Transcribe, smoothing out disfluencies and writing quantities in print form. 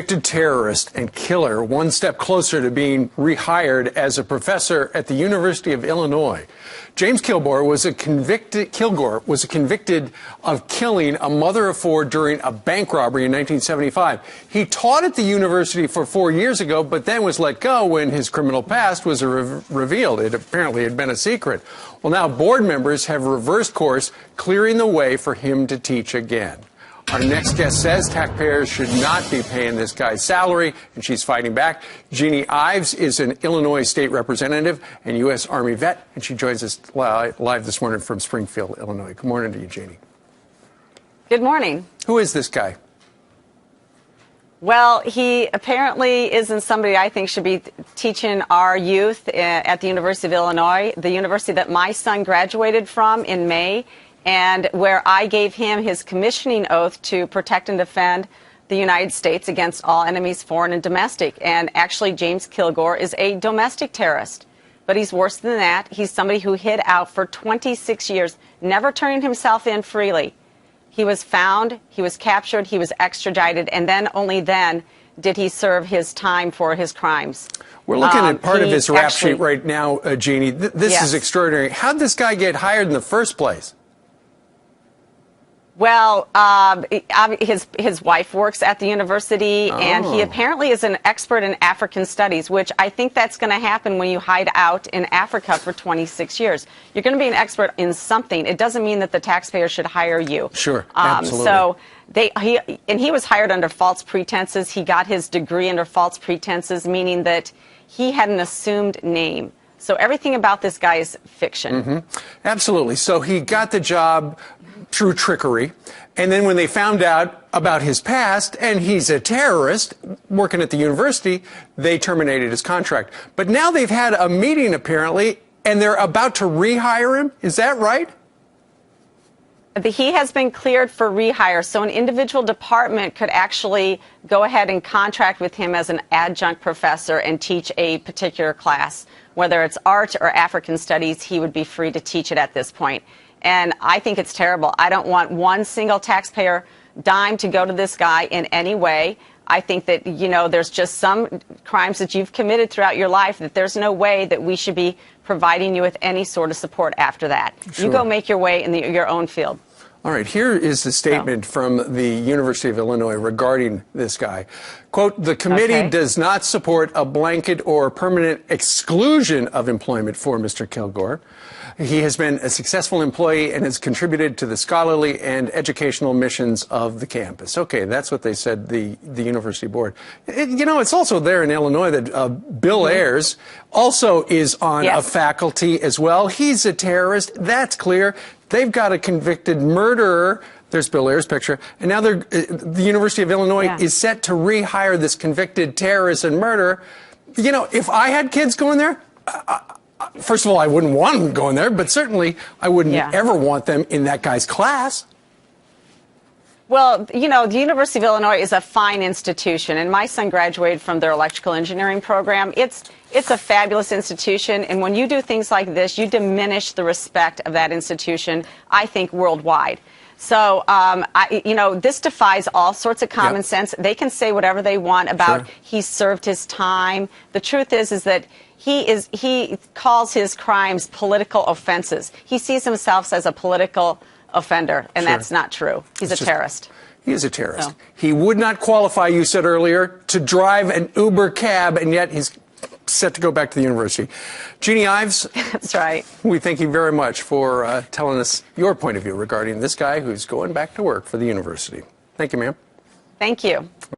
Convicted terrorist and killer, one step closer to being rehired as a professor at the University of Illinois. James Kilgore was convicted of killing a mother of four during a bank robbery in 1975. He taught at the university for 4 years ago, but then was let go when his criminal past was revealed. It apparently had been a secret. Well, now board members have reversed course, clearing the way for him to teach again. Our next guest says taxpayers should not be paying this guy's salary, and she's fighting back. Jeanne Ives is an Illinois state representative and U.S. Army vet, and she joins us live this morning from Springfield, Illinois. Good morning to you, Jeanne. Good morning. Who is this guy? Well, he apparently isn't somebody I think should be teaching our youth at the University of Illinois, the university that my son graduated from in May, and where I gave him his commissioning oath to protect and defend the United States against all enemies, foreign and domestic. And actually, James Kilgore is a domestic terrorist. But he's worse than that. He's somebody who hid out for 26 years, never turning himself in freely. He was found, he was captured, he was extradited, and then only then did he serve his time for his crimes. We're looking at part of his rap sheet right now, Jeanne. This is extraordinary. How did this guy get hired in the first place? Well, his wife works at the university, and he apparently is an expert in African studies, which I think that's going to happen when you hide out in Africa for 26 years. You're going to be an expert in something. It doesn't mean that the taxpayer should hire you. Sure, absolutely. So he was hired under false pretenses. He got his degree under false pretenses, meaning that he had an assumed name. So everything about this guy is fiction. Mm-hmm. Absolutely. So he got the job through trickery, and then when they found out about his past, and he's a terrorist working at the university, they terminated his contract. But now they've had a meeting, apparently, and they're about to rehire him. Is that right? He has been cleared for rehire, so an individual department could actually go ahead and contract with him as an adjunct professor and teach a particular class. Whether it's art or African studies, he would be free to teach it at this point. And I think it's terrible. I don't want one single taxpayer dime to go to this guy in any way. I think that, you know, there's just some crimes that you've committed throughout your life that there's no way that we should be providing you with any sort of support after that. Sure. You go make your way in your own field. All right, here is the statement from the University of Illinois regarding this guy. Quote, the committee does not support a blanket or permanent exclusion of employment for Mr. Kilgore. He has been a successful employee and has contributed to the scholarly and educational missions of the campus. Okay, that's what they said, the university board. You know, it's also there in Illinois that Bill Ayers also is on a faculty as well. He's a terrorist. That's clear. They've got a convicted murderer. There's Bill Ayers' picture. And now the University of Illinois is set to rehire this convicted terrorist and murderer. You know, if I had kids going there, first of all, I wouldn't want them going there, but certainly I wouldn't ever want them in that guy's class. Well, you know, the University of Illinois is a fine institution, and my son graduated from their electrical engineering program. It's a fabulous institution, and when you do things like this, you diminish the respect of that institution, I think, worldwide. So, you know, this defies all sorts of common sense. They can say whatever they want about he served his time. The truth is that he calls his crimes political offenses. He sees himself as a political offender, and that's not true. He's a terrorist. He is a terrorist. So. He would not qualify, you said earlier, to drive an Uber cab, and yet he's set to go back to the university. Jeanne Ives. That's right. We thank you very much for telling us your point of view regarding this guy who's going back to work for the university. Thank you, ma'am. Thank you.